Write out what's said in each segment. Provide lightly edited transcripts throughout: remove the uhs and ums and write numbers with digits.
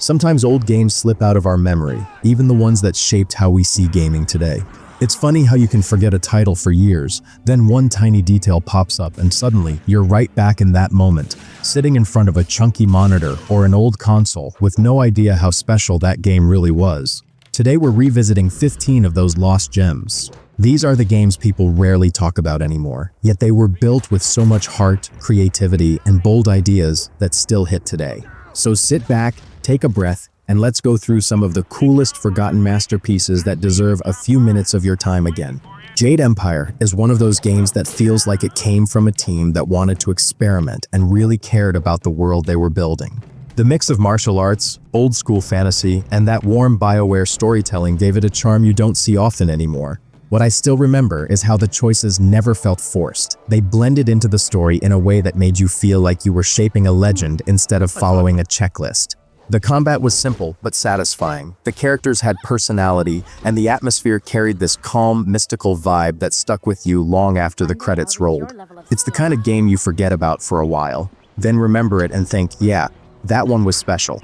Sometimes old games slip out of our memory, even the ones that shaped how we see gaming today. It's funny how you can forget a title for years, then one tiny detail pops up and suddenly you're right back in that moment, sitting in front of a chunky monitor or an old console with no idea how special that game really was. Today we're revisiting 15 of those lost gems. These are the games people rarely talk about anymore, yet they were built with so much heart, creativity, and bold ideas that still hit today. So sit back, take a breath, and let's go through some of the coolest forgotten masterpieces that deserve a few minutes of your time again. Jade Empire is one of those games that feels like it came from a team that wanted to experiment and really cared about the world they were building. The mix of martial arts, old-school fantasy, and that warm BioWare storytelling gave it a charm you don't see often anymore. What I still remember is how the choices never felt forced. They blended into the story in a way that made you feel like you were shaping a legend instead of following a checklist. The combat was simple but satisfying. The characters had personality, and the atmosphere carried this calm, mystical vibe that stuck with you long after the credits rolled. It's the kind of game you forget about for a while, then remember it and think, yeah, that one was special.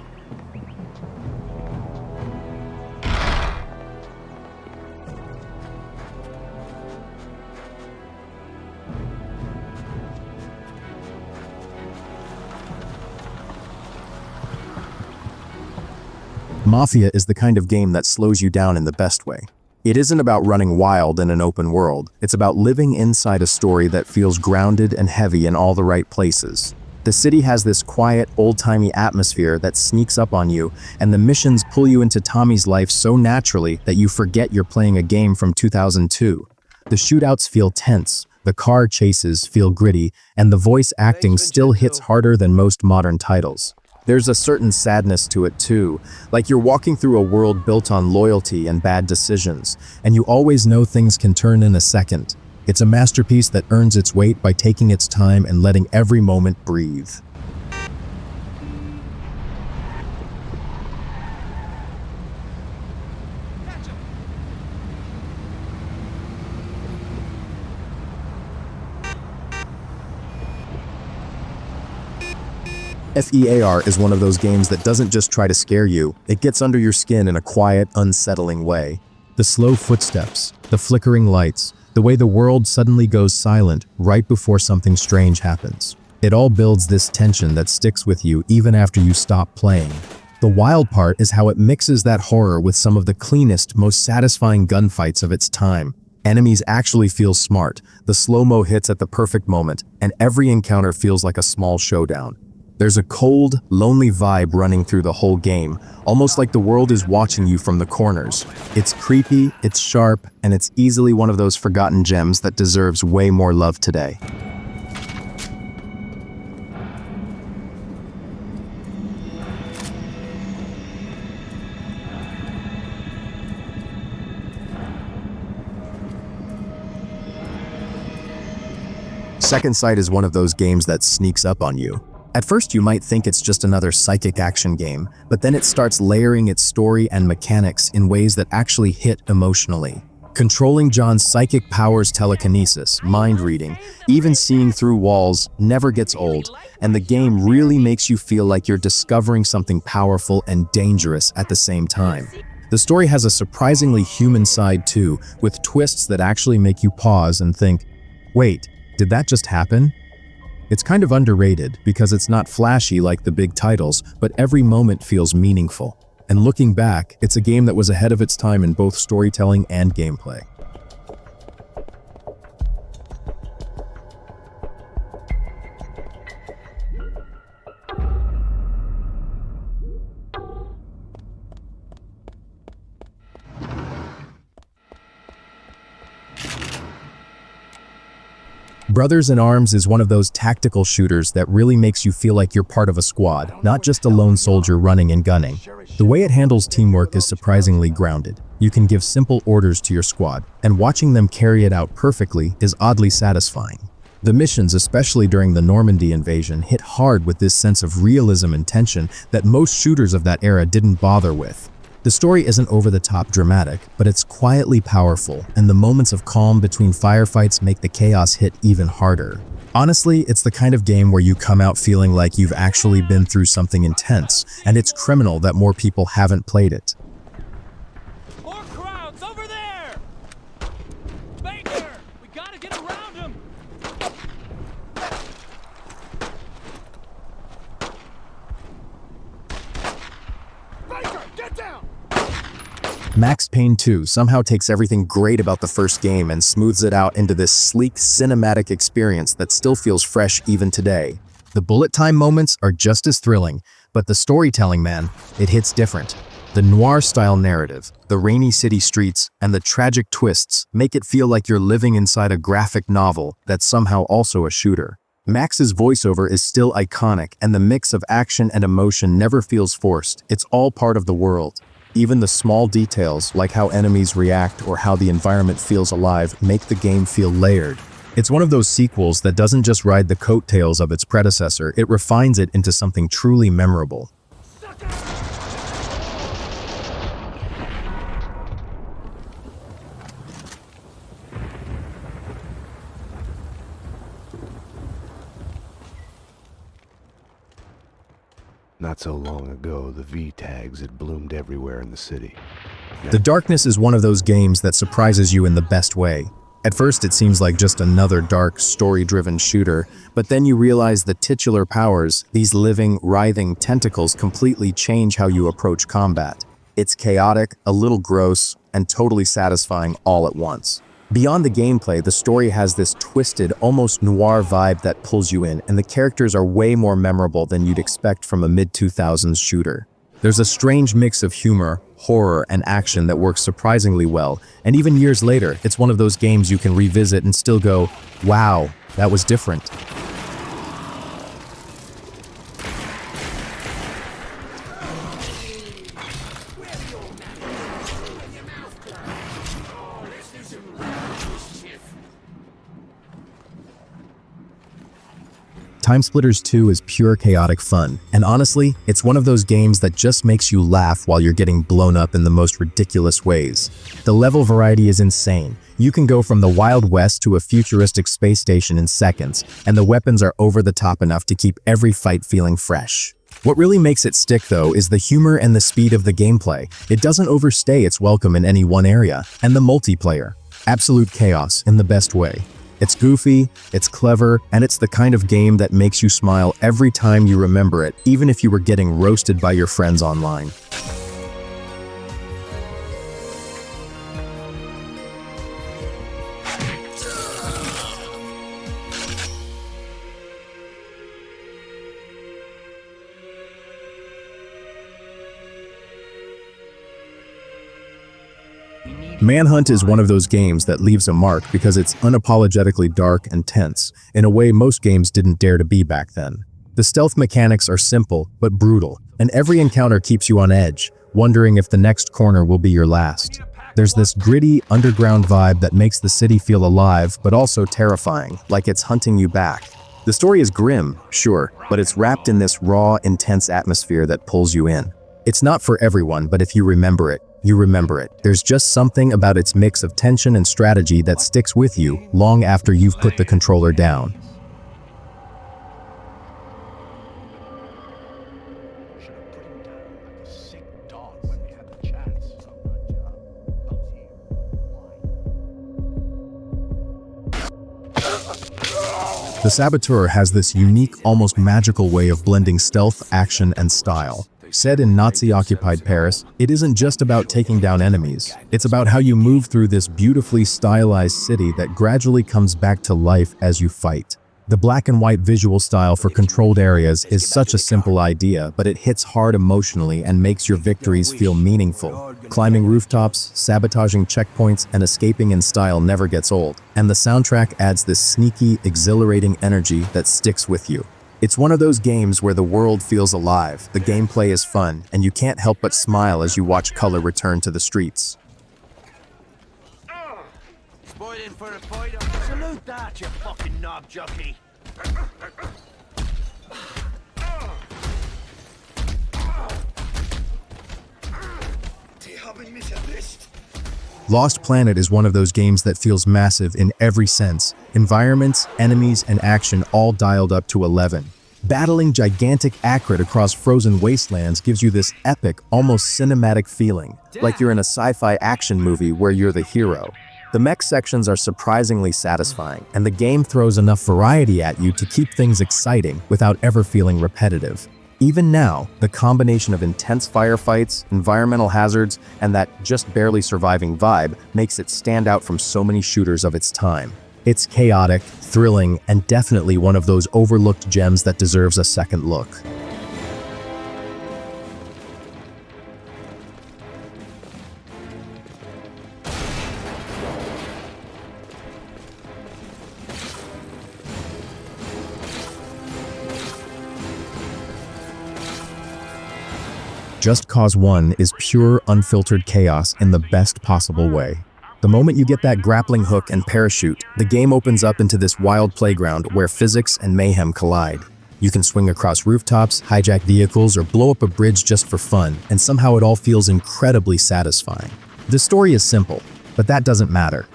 Mafia is the kind of game that slows you down in the best way. It isn't about running wild in an open world. It's about living inside a story that feels grounded and heavy in all the right places. The city has this quiet, old-timey atmosphere that sneaks up on you, and the missions pull you into Tommy's life so naturally that you forget you're playing a game from 2002. The shootouts feel tense, the car chases feel gritty, and the voice acting still hits harder than most modern titles. There's a certain sadness to it too, like you're walking through a world built on loyalty and bad decisions, and you always know things can turn in a second. It's a masterpiece that earns its weight by taking its time and letting every moment breathe. FEAR is one of those games that doesn't just try to scare you, it gets under your skin in a quiet, unsettling way. The slow footsteps, the flickering lights, the way the world suddenly goes silent right before something strange happens. It all builds this tension that sticks with you even after you stop playing. The wild part is how it mixes that horror with some of the cleanest, most satisfying gunfights of its time. Enemies actually feel smart, the slow-mo hits at the perfect moment, and every encounter feels like a small showdown. There's a cold, lonely vibe running through the whole game, almost like the world is watching you from the corners. It's creepy, it's sharp, and it's easily one of those forgotten gems that deserves way more love today. Second Sight is one of those games that sneaks up on you. At first you might think it's just another psychic action game, but then it starts layering its story and mechanics in ways that actually hit emotionally. Controlling John's psychic powers, telekinesis, mind reading, even seeing through walls never gets old, and the game really makes you feel like you're discovering something powerful and dangerous at the same time. The story has a surprisingly human side too, with twists that actually make you pause and think, wait, did that just happen? It's kind of underrated because it's not flashy like the big titles, but every moment feels meaningful. And looking back, it's a game that was ahead of its time in both storytelling and gameplay. Brothers in Arms is one of those tactical shooters that really makes you feel like you're part of a squad, not just a lone soldier running and gunning. The way it handles teamwork is surprisingly grounded. You can give simple orders to your squad, and watching them carry it out perfectly is oddly satisfying. The missions, especially during the Normandy invasion, hit hard with this sense of realism and tension that most shooters of that era didn't bother with. The story isn't over-the-top dramatic, but it's quietly powerful, and the moments of calm between firefights make the chaos hit even harder. Honestly, it's the kind of game where you come out feeling like you've actually been through something intense, and it's criminal that more people haven't played it. More crowds over there! Baker, we gotta get around him! Baker, get down! Max Payne 2 somehow takes everything great about the first game and smooths it out into this sleek, cinematic experience that still feels fresh even today. The bullet time moments are just as thrilling, but the storytelling, man, it hits different. The noir-style narrative, the rainy city streets, and the tragic twists make it feel like you're living inside a graphic novel that's somehow also a shooter. Max's voiceover is still iconic, and the mix of action and emotion never feels forced. It's all part of the world. Even the small details, like how enemies react or how the environment feels alive, make the game feel layered. It's one of those sequels that doesn't just ride the coattails of its predecessor, it refines it into something truly memorable. Not so long ago, the V-tags had bloomed everywhere in the city. The Darkness is one of those games that surprises you in the best way. At first, it seems like just another dark, story-driven shooter, but then you realize the titular powers, these living, writhing tentacles, completely change how you approach combat. It's chaotic, a little gross, and totally satisfying all at once. Beyond the gameplay, the story has this twisted, almost noir vibe that pulls you in, and the characters are way more memorable than you'd expect from a mid-2000s shooter. There's a strange mix of humor, horror, and action that works surprisingly well, and even years later, it's one of those games you can revisit and still go, wow, that was different. Timesplitters 2 is pure chaotic fun, and honestly, it's one of those games that just makes you laugh while you're getting blown up in the most ridiculous ways. The level variety is insane. You can go from the Wild West to a futuristic space station in seconds, and the weapons are over the top enough to keep every fight feeling fresh. What really makes it stick, though, is the humor and the speed of the gameplay. It doesn't overstay its welcome in any one area, and the multiplayer. Absolute chaos in the best way. It's goofy, it's clever, and it's the kind of game that makes you smile every time you remember it, even if you were getting roasted by your friends online. Manhunt is one of those games that leaves a mark because it's unapologetically dark and tense, in a way most games didn't dare to be back then. The stealth mechanics are simple but brutal, and every encounter keeps you on edge, wondering if the next corner will be your last. There's this gritty, underground vibe that makes the city feel alive but also terrifying, like it's hunting you back. The story is grim, sure, but it's wrapped in this raw, intense atmosphere that pulls you in. It's not for everyone, but if you remember it, you remember it. There's just something about its mix of tension and strategy that sticks with you long after you've put the controller down. The Saboteur has this unique, almost magical way of blending stealth, action, and style. Set in Nazi-occupied Paris, it isn't just about taking down enemies. It's about how you move through this beautifully stylized city that gradually comes back to life as you fight. The black and white visual style for controlled areas is such a simple idea, but it hits hard emotionally and makes your victories feel meaningful. Climbing rooftops, sabotaging checkpoints, and escaping in style never gets old. And the soundtrack adds this sneaky, exhilarating energy that sticks with you. It's one of those games where the world feels alive, the gameplay is fun, and you can't help but smile as you watch color return to the streets. Spoiling for a fight? Salute that, you fucking knob jockey! Die haben mich erwischt. Lost Planet is one of those games that feels massive in every sense. Environments, enemies, and action all dialed up to 11. Battling gigantic Akrit across frozen wastelands gives you this epic, almost cinematic feeling, like you're in a sci-fi action movie where you're the hero. The mech sections are surprisingly satisfying, and the game throws enough variety at you to keep things exciting without ever feeling repetitive. Even now, the combination of intense firefights, environmental hazards, and that just barely surviving vibe makes it stand out from so many shooters of its time. It's chaotic, thrilling, and definitely one of those overlooked gems that deserves a second look. Just Cause 1 is pure, unfiltered chaos in the best possible way. The moment you get that grappling hook and parachute, the game opens up into this wild playground where physics and mayhem collide. You can swing across rooftops, hijack vehicles, or blow up a bridge just for fun, and somehow it all feels incredibly satisfying. The story is simple, but that doesn't matter.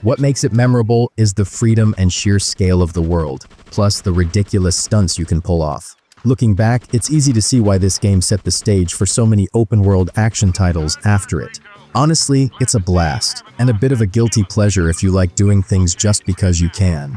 What makes it memorable is the freedom and sheer scale of the world, plus the ridiculous stunts you can pull off. Looking back, it's easy to see why this game set the stage for so many open-world action titles after it. Honestly, it's a blast, and a bit of a guilty pleasure if you like doing things just because you can.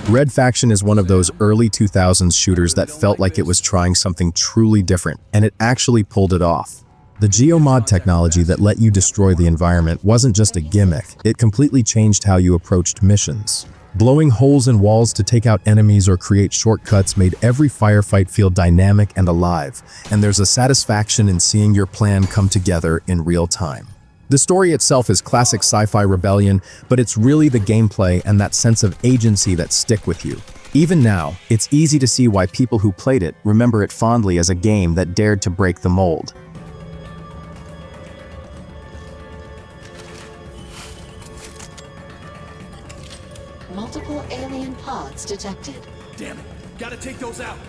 Red Faction is one of those early 2000s shooters that felt like it was trying something truly different, and it actually pulled it off. The geomod technology that let you destroy the environment wasn't just a gimmick, it completely changed how you approached missions. Blowing holes in walls to take out enemies or create shortcuts made every firefight feel dynamic and alive, and there's a satisfaction in seeing your plan come together in real time. The story itself is classic sci-fi rebellion, but it's really the gameplay and that sense of agency that stick with you. Even now, it's easy to see why people who played it remember it fondly as a game that dared to break the mold. Multiple alien pods detected. Damn it! Gotta take those out!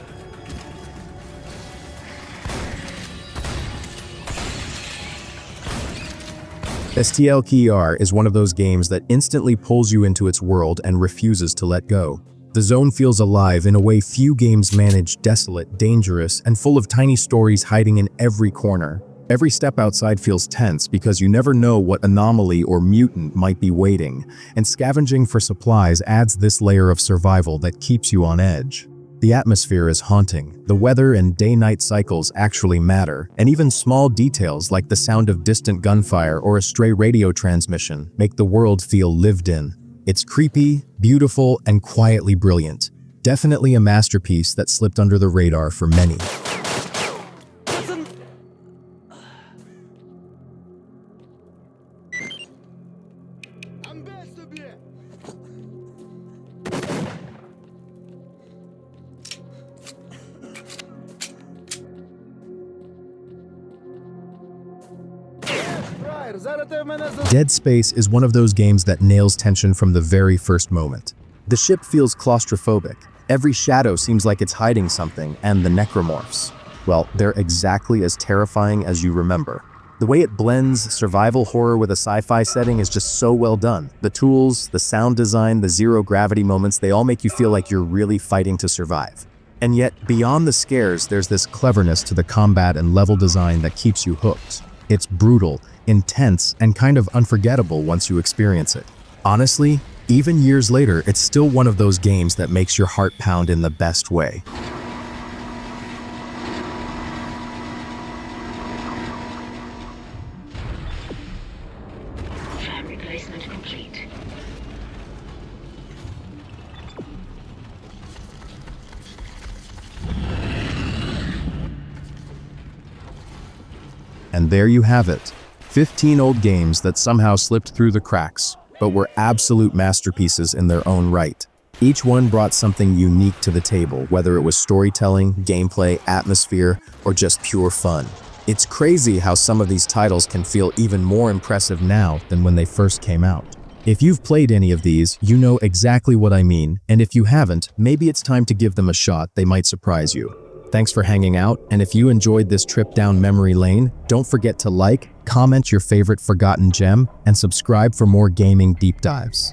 SinglePlayGames is one of those games that instantly pulls you into its world and refuses to let go. The zone feels alive in a way few games manage, desolate, dangerous, and full of tiny stories hiding in every corner. Every step outside feels tense because you never know what anomaly or mutant might be waiting, and scavenging for supplies adds this layer of survival that keeps you on edge. The atmosphere is haunting, the weather and day-night cycles actually matter, and even small details like the sound of distant gunfire or a stray radio transmission make the world feel lived in. It's creepy, beautiful, and quietly brilliant. Definitely a masterpiece that slipped under the radar for many. Dead Space is one of those games that nails tension from the very first moment. The ship feels claustrophobic. Every shadow seems like it's hiding something, and the necromorphs, well, they're exactly as terrifying as you remember. The way it blends survival horror with a sci-fi setting is just so well done. The tools, the sound design, the zero-gravity moments, they all make you feel like you're really fighting to survive. And yet, beyond the scares, there's this cleverness to the combat and level design that keeps you hooked. It's brutal, intense, and kind of unforgettable once you experience it. Honestly, even years later, it's still one of those games that makes your heart pound in the best way. Fan replacement complete. And there you have it. 15 old games that somehow slipped through the cracks, but were absolute masterpieces in their own right. Each one brought something unique to the table, whether it was storytelling, gameplay, atmosphere, or just pure fun. It's crazy how some of these titles can feel even more impressive now than when they first came out. If you've played any of these, you know exactly what I mean, and if you haven't, maybe it's time to give them a shot. They might surprise you. Thanks for hanging out, and if you enjoyed this trip down memory lane, don't forget to like, comment your favorite forgotten gem, and subscribe for more gaming deep dives.